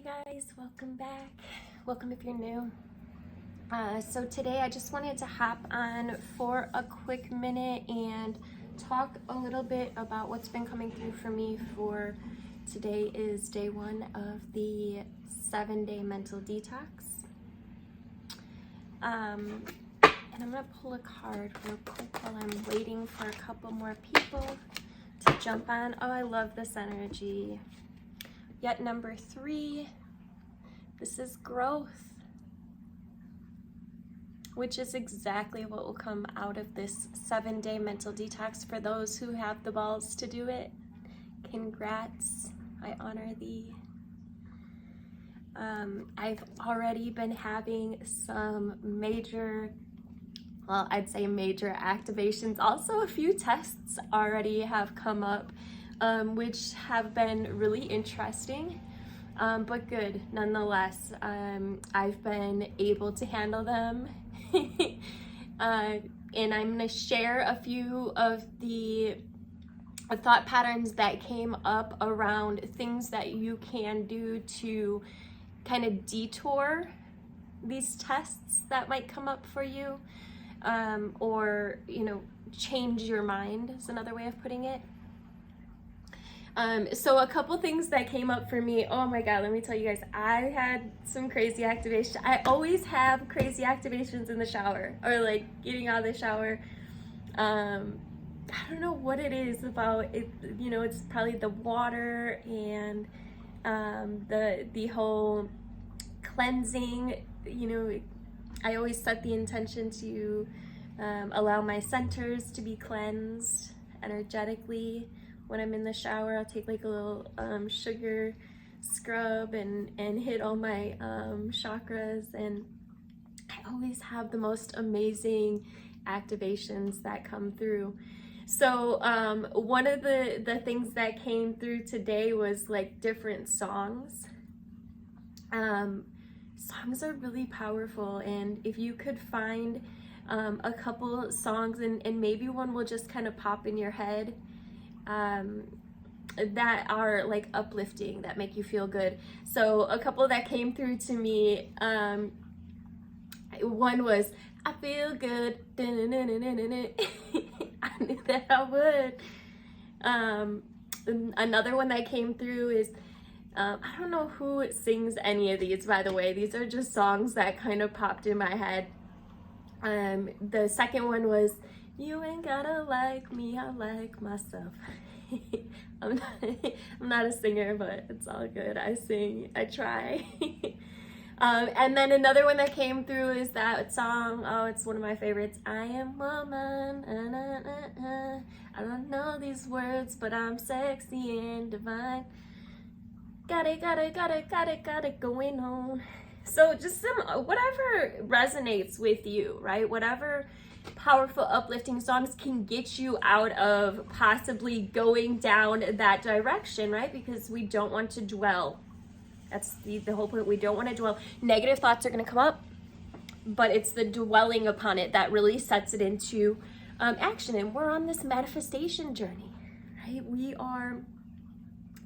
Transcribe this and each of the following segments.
Hey guys, welcome back. Welcome if you're new. So today I just wanted to hop on for a quick minute and talk a little bit about what's been coming through for me for today is day one of the 7-day mental detox. And I'm gonna pull a card real quick while I'm waiting for a couple more people to jump on. Oh, I love this energy. Yet number 3, this is growth, which is exactly what will come out of this 7-day mental detox. For those who have the balls to do it, congrats, I honor thee. I've already been having some major activations. Also, a few tests already have come up, which have been really interesting, but good nonetheless. I've been able to handle them, and I'm going to share a few of the thought patterns that came up around things that you can do to kind of detour these tests that might come up for you, or change your mind is another way of putting it. So a couple things that came up for me. Oh my God, let me tell you guys, I had some crazy activation. I always have crazy activations in the shower or like getting out of the shower. I don't know what it is about it. It's probably the water and the whole cleansing. I always set the intention to allow my centers to be cleansed energetically. When I'm in the shower, I'll take like a little sugar scrub and hit all my chakras, and I always have the most amazing activations that come through. So one of the things that came through today was like different songs. Songs are really powerful, and if you could find a couple songs and maybe one will just kind of pop in your head, that are like uplifting, that make you feel good. So a couple that came through to me, one was I feel good. I knew that I would. Another one that came through is I don't know who sings any of these, by the way. These are just songs that kind of popped in my head. The second one was you ain't gotta like me, I like myself. I'm not a singer, but it's all good. I sing, I try. And then another one that came through is that song. Oh, it's one of my favorites. I am woman. I don't know these words, but I'm sexy and divine. Got it going on. So just whatever resonates with you, right? Whatever powerful, uplifting songs can get you out of possibly going down that direction, right? Because we don't want to dwell. That's the whole point. We don't want to dwell. Negative thoughts are going to come up, but it's the dwelling upon it that really sets it into action. And we're on this manifestation journey, right? We are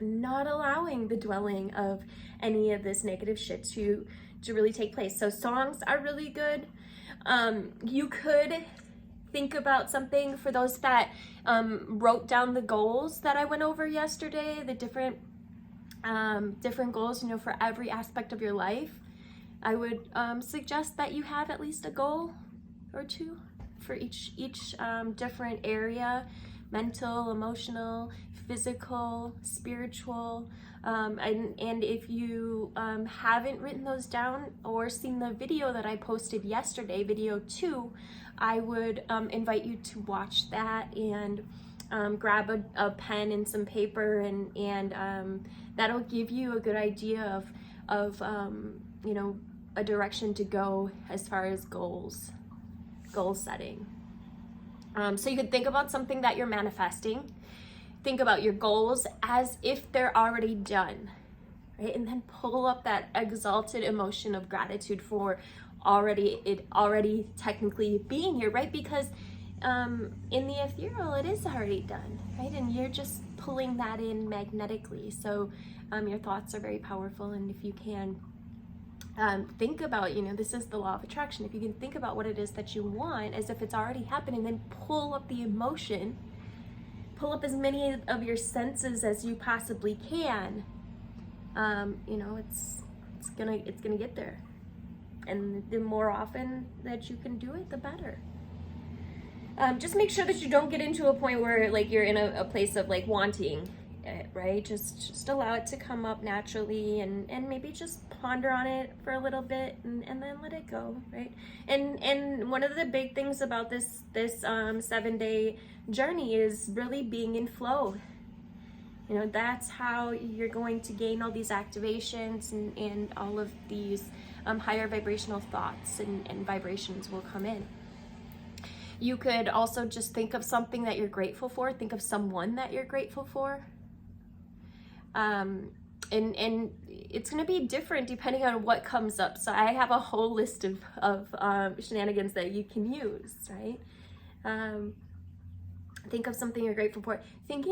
not allowing the dwelling of any of this negative shit to really take place. So songs are really good. You could think about something for those that wrote down the goals that I went over yesterday, the different goals, for every aspect of your life. I would suggest that you have at least a goal or two for each different area: mental, emotional, physical, spiritual. And if you haven't written those down or seen the video that I posted yesterday, video 2, I would invite you to watch that and grab a pen and some paper, and that'll give you a good idea of a direction to go as far as goal setting. So you could think about something that you're manifesting. Think about your goals as if they're already done, right? And then pull up that exalted emotion of gratitude for it already technically being here, right? Because in the ethereal, it is already done, right? And you're just pulling that in magnetically. So Your thoughts are very powerful, and if you can think about, this is the law of attraction. If you can think about what it is that you want as if it's already happening, then pull up the emotion, pull up as many of your senses as you possibly can. It's gonna get there, and the more often that you can do it, the better. Just make sure that you don't get into a point where like you're in a place of like wanting it, right? Just allow it to come up naturally, and maybe just ponder on it for a little bit, and then let it go, right? And one of the big things about this 7-day journey is really being in flow. That's how you're going to gain all these activations, and all of these higher vibrational thoughts and vibrations will come in. You could also just think of something that you're grateful for. Think of someone that you're grateful for. And it's going to be different depending on what comes up. So I have a whole list of shenanigans that you can use, right? Think of something you're grateful for. Think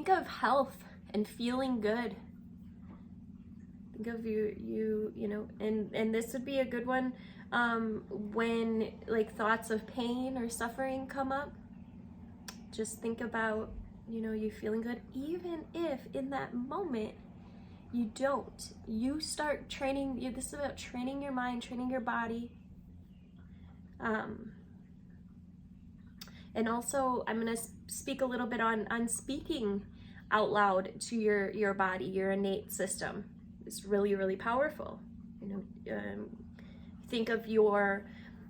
of health and feeling good. Think of and this would be a good one when like thoughts of pain or suffering come up. Just think about you feeling good, even if in that moment you don't. You start training. This is about training your mind, training your body. And also, I'm going to speak a little bit on speaking out loud to your body, your innate system. It's really, really powerful. Think of your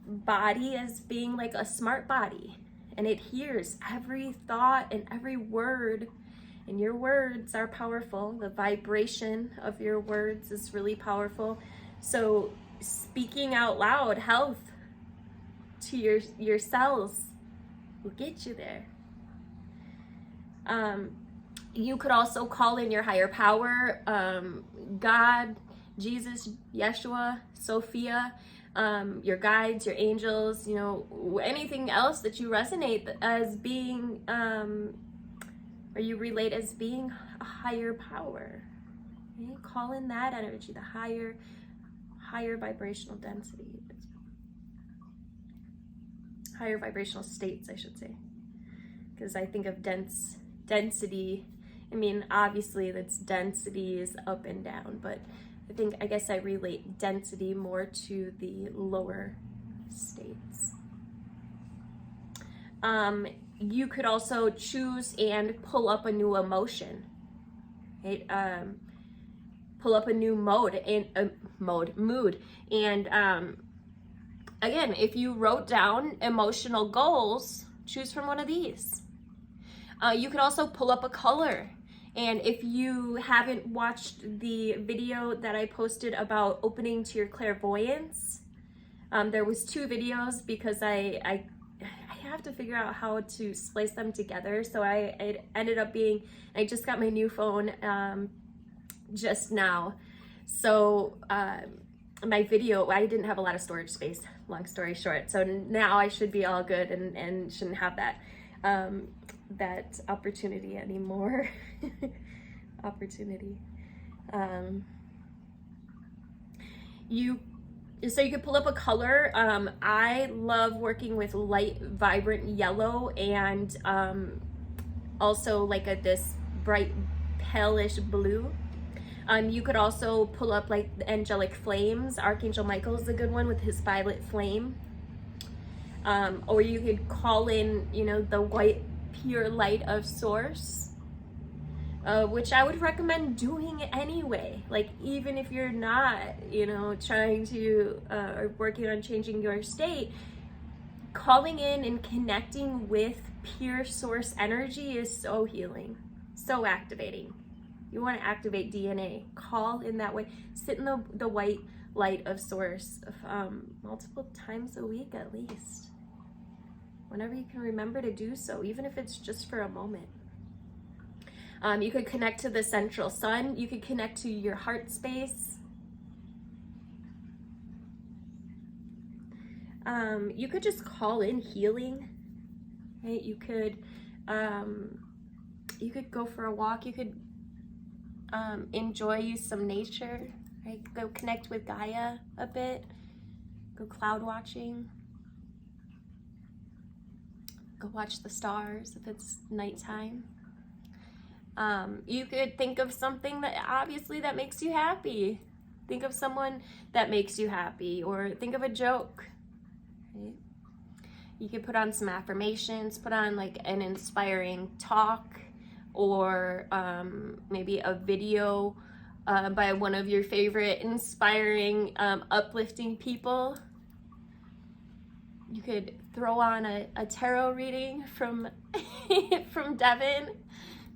body as being like a smart body, and it hears every thought and every word, and your words are powerful. The vibration of your words is really powerful. So speaking out loud health to your cells will get you there. You could also call in your higher power, God, Jesus, Yeshua, Sophia, your guides, your angels, anything else that you resonate as being, or you relate as being a higher power. Okay? Call in that energy, the higher vibrational density. Higher vibrational states, I should say. Because I think of density, obviously that's density is up and down, but I guess I relate density more to the lower states. You could also choose and pull up a new emotion, right? Pull up a new mood. And again, if you wrote down emotional goals, choose from one of these. You could also pull up a color. And if you haven't watched the video that I posted about opening to your clairvoyance, there was 2 videos because I have to figure out how to splice them together. So it ended up being, I just got my new phone just now. So my video, I didn't have a lot of storage space, long story short. So now I should be all good and shouldn't have that opportunity anymore. You could pull up a color. I love working with light, vibrant yellow, and also like this bright palish blue. You could also pull up like the angelic flames. Archangel Michael is a good one with his violet flame. Or you could call in, the white pure light of source, which I would recommend doing anyway. Like even if you're not, trying to or working on changing your state, calling in and connecting with pure source energy is so healing, so activating. You want to activate DNA, call in that way. Sit in the white light of source multiple times a week at least. Whenever you can remember to do so, even if it's just for a moment. You could connect to the central sun. You could connect to your heart space. You could just call in healing, right? You could go for a walk. You could enjoy some nature, right? Go connect with Gaia a bit. Go cloud watching. Go watch the stars if it's nighttime. You could think of something that obviously that makes you happy. Think of someone that makes you happy, or think of a joke, right? You could put on some affirmations, put on like an inspiring talk, or maybe a video by one of your favorite inspiring, uplifting people. You could throw on a tarot reading from from Devin.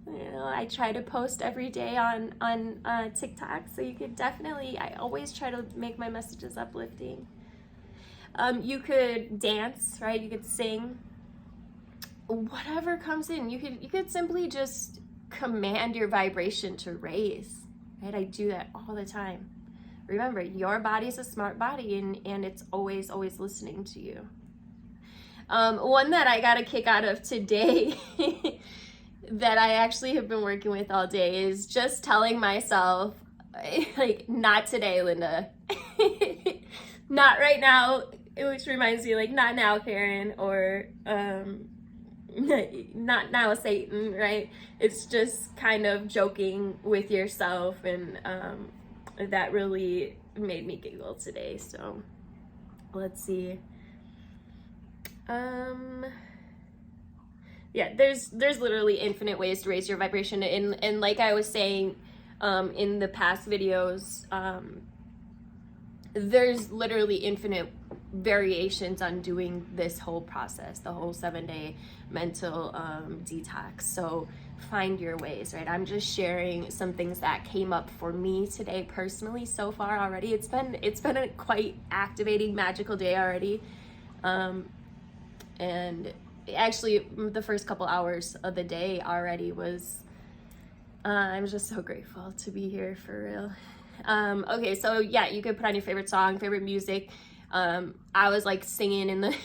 You know, I try to post every day on TikTok, so you could definitely, I always try to make my messages uplifting. You could dance, right? You could sing. Whatever comes in, you could simply just command your vibration to raise, right? I do that all the time. Remember, your body's a smart body, and it's always listening to you. One that I got a kick out of today that I actually have been working with all day is just telling myself, like, not today, Linda. Not right now, which reminds me, like, not now, Karen, or not now, Satan, right? It's just kind of joking with yourself, and that really made me giggle today. So let's see. Yeah, there's literally infinite ways to raise your vibration, and like I was saying in the past videos, there's literally infinite variations on doing this whole process, the whole 7-day mental detox. So find your ways, right? I'm just sharing some things that came up for me today personally so far already. It's been a quite activating, magical day already. And actually the first couple hours of the day already was, I'm just so grateful to be here, for real. Okay, so yeah, you could put on your favorite song, favorite music. I was like singing in the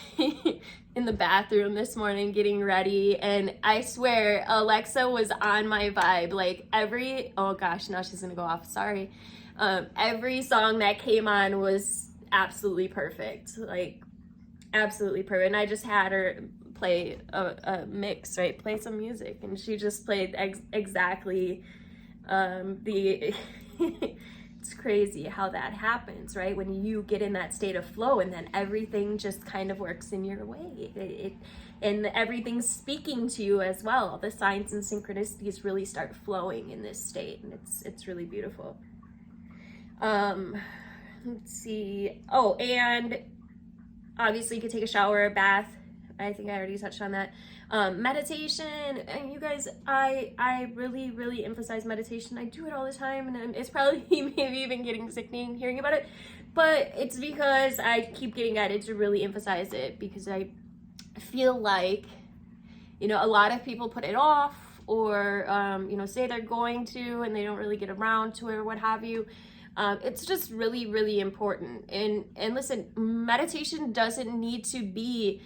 in the bathroom this morning getting ready, and I swear Alexa was on my vibe. Like oh gosh, now she's gonna go off, sorry. Every song that came on was absolutely perfect, like absolutely perfect. And I just had her play a mix, right? Play some music, and she just played exactly the it's crazy how that happens, right? When you get in that state of flow, and then everything just kind of works in your way. And everything's speaking to you as well. The signs and synchronicities really start flowing in this state, and it's really beautiful. Let's see. Oh, and obviously you could take a shower, a bath. I think I already touched on that. Meditation, and you guys, I really emphasize meditation. I do it all the time, and it's probably maybe even getting sickening hearing about it, but it's because I keep getting added to really emphasize it, because I feel like, you know, a lot of people put it off, or you know, say they're going to and they don't really get around to it, or what have you. It's just really important. And listen, meditation doesn't need to be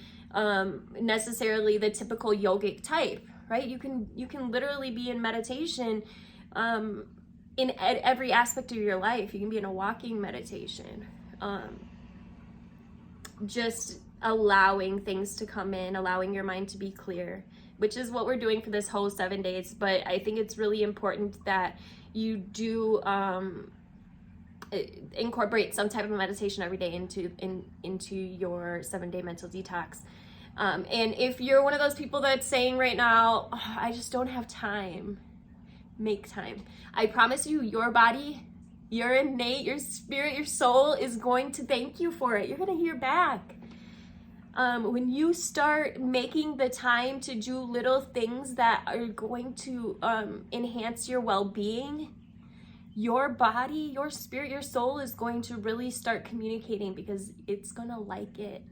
necessarily the typical yogic type, right? You can literally be in meditation in every aspect of your life. You can be in a walking meditation, just allowing things to come in, allowing your mind to be clear, which is what we're doing for this whole 7 days. But I think it's really important that you do incorporate some type of meditation every day into your 7-day mental detox. And if you're one of those people that's saying right now, oh, I just don't have time, make time. I promise you, your body, your innate, your spirit, your soul is going to thank you for it. You're going to hear back. When you start making the time to do little things that are going to enhance your well-being, your body, your spirit, your soul is going to really start communicating, because it's going to like it.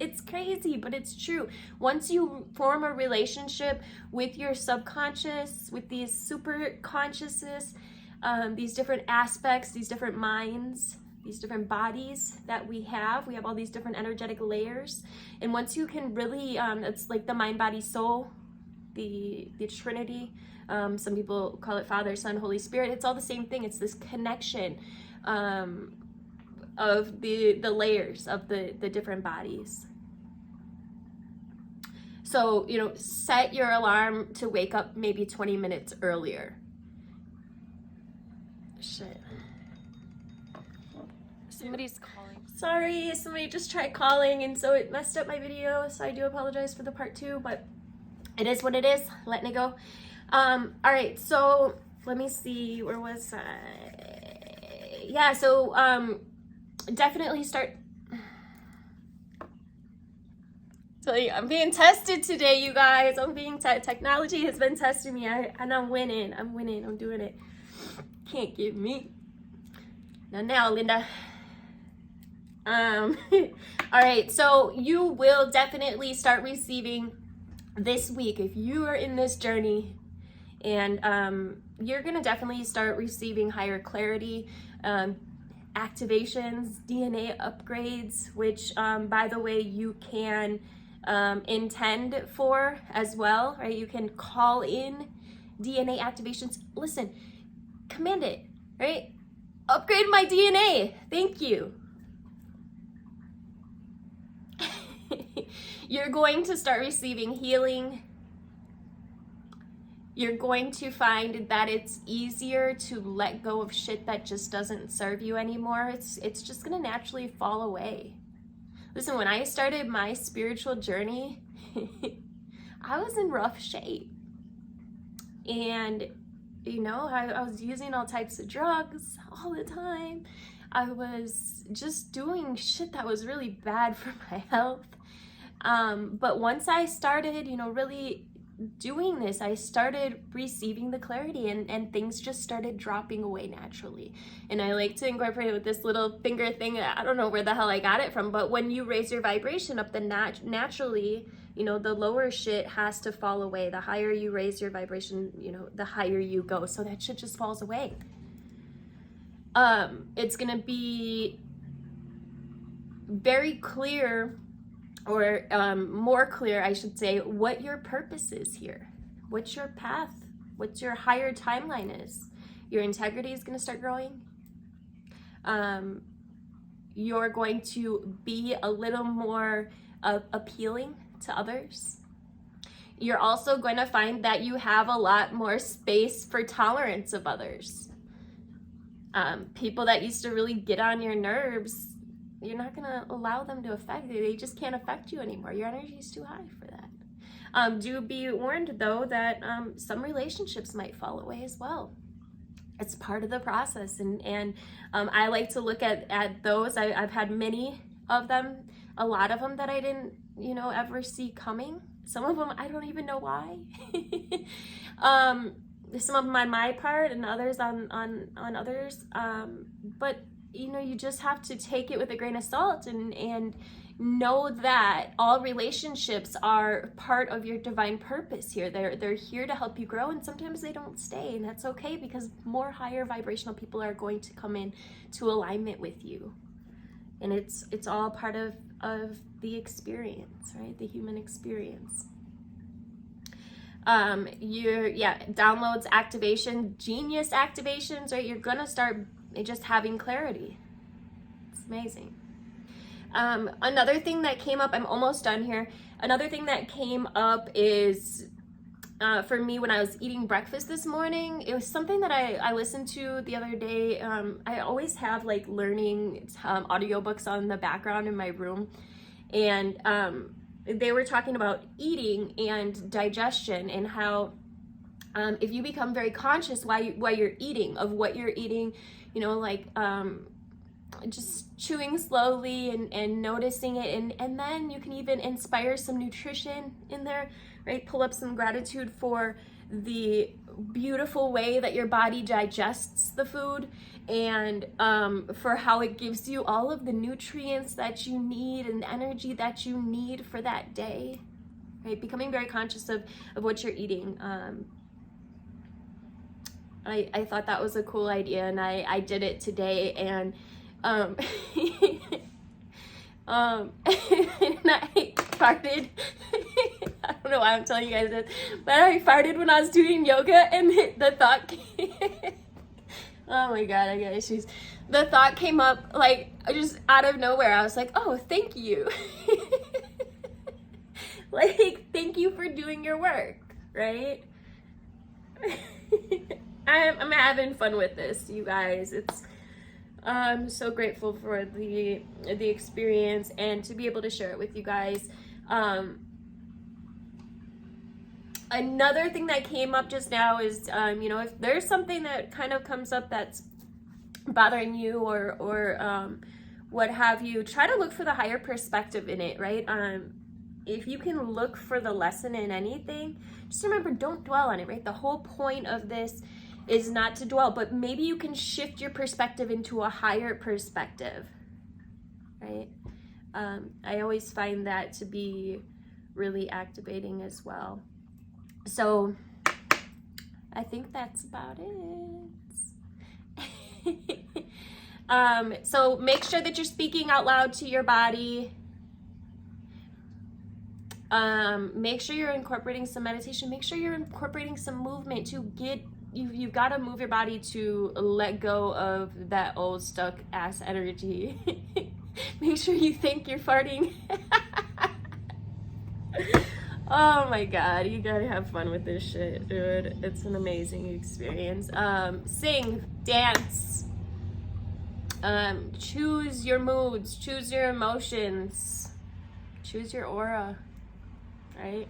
It's crazy, but it's true. Once you form a relationship with your subconscious, with these super consciousness, these different aspects, these different minds, these different bodies that we have all these different energetic layers. And once you can really, it's like the mind, body, soul the Trinity. Some people call it Father, Son, Holy Spirit. It's all the same thing. It's this connection of the layers of the different bodies. So, you know, set your alarm to wake up maybe 20 minutes earlier. Shit. Somebody's calling. Sorry, somebody just tried calling, and so it messed up my video, so I do apologize for the part 2, but it is what it is. Letting it go. All right, so let me see, where was I? Yeah, so definitely start. So I'm being tested today, you guys. I'm being technology has been testing me, and I'm winning. I'm doing it. Can't give me. Now, Linda. All right, so you will definitely start receiving this week if you are in this journey, and you're gonna definitely start receiving higher clarity, activations, DNA upgrades, which by the way, you can intend for as well, right? You can call in DNA activations. Listen, command it, right? Upgrade my DNA. Thank you. You're going to start receiving healing. You're going to find that it's easier to let go of shit that just doesn't serve you anymore. It's just gonna naturally fall away. Listen, when I started my spiritual journey, I was in rough shape. And, you know, I was using all types of drugs all the time. I was just doing shit that was really bad for my health. But once I started, you know, really doing this, I started receiving the clarity, and things just started dropping away naturally. And I like to incorporate it with this little finger thing. I don't know where the hell I got it from, but when you raise your vibration up, then naturally, you know, the lower shit has to fall away. The higher you raise your vibration, you know, the higher you go. So that shit just falls away. It's gonna be very clear, or more clear, I should say, what your purpose is here, what your path, what your higher timeline is. Your integrity is going to start growing. You're going to be a little more appealing to others. You're also going to find that you have a lot more space for tolerance of others. People that used to really get on your nerves, you're not going to allow them to affect you. They just can't affect you anymore. Your energy is too high for that. Do be warned, though, that some relationships might fall away as well. It's part of the process. And I like to look at those. I've had many of them, a lot of them that I didn't, you know, ever see coming. Some of them, I don't even know why. Some of them on my part and others on others. But you know, you just have to take it with a grain of salt and know that all relationships are part of your divine purpose here. They're here to help you grow, and sometimes they don't stay, and that's okay, because more higher vibrational people are going to come in to alignment with you. And it's all part of the experience, right? The human experience. Downloads, activation, genius activations, right? You're gonna start just having clarity. It's amazing. Another thing that came up, I'm almost done here. Another thing that came up is for me when I was eating breakfast this morning. It was something that I listened to the other day. I always have like learning audiobooks on the background in my room, and they were talking about eating and digestion, and how if you become very conscious while you're eating, of what you're eating, you know, like just chewing slowly and noticing it, and then you can even inspire some nutrition in there, right? Pull up some gratitude for the beautiful way that your body digests the food, and for how it gives you all of the nutrients that you need and the energy that you need for that day, right? Becoming very conscious of what you're eating. I thought that was a cool idea, and I did it today, and and I farted. I don't don't know why I'm telling you guys this, but I farted when I was doing yoga, and the thought came. Oh my god, I got issues. The thought came up like just out of nowhere. I was like, oh, thank you. Like, thank you for doing your work, right? I'm having fun with this, you guys. I'm so grateful for the experience and to be able to share it with you guys. Another thing that came up just now is, if there's something that kind of comes up that's bothering you or what have you, try to look for the higher perspective in it, right? If you can look for the lesson in anything, just remember, don't dwell on it, right? The whole point of this is not to dwell, but maybe you can shift your perspective into a higher perspective, right? I always find that to be really activating as well. So I think that's about it. So make sure that you're speaking out loud to your body. Make sure you're incorporating some meditation. Make sure you're incorporating some movement to get, you've got to move your body to let go of that old stuck ass energy. Make sure you think you're farting. Oh my god, you gotta have fun with this shit, dude. It's an amazing experience. Sing, dance, choose your moods, choose your emotions, choose your aura, right?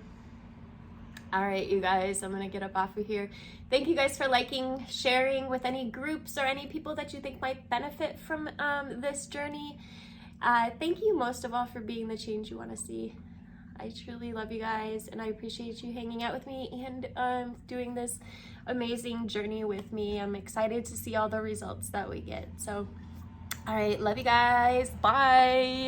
All right, you guys, I'm gonna get up off of here. Thank you guys for liking, sharing with any groups or any people that you think might benefit from this journey. Thank you most of all for being the change you want to see. I truly love you guys, and I appreciate you hanging out with me and doing this amazing journey with me. I'm excited to see all the results that we get. So, all right, love you guys. Bye.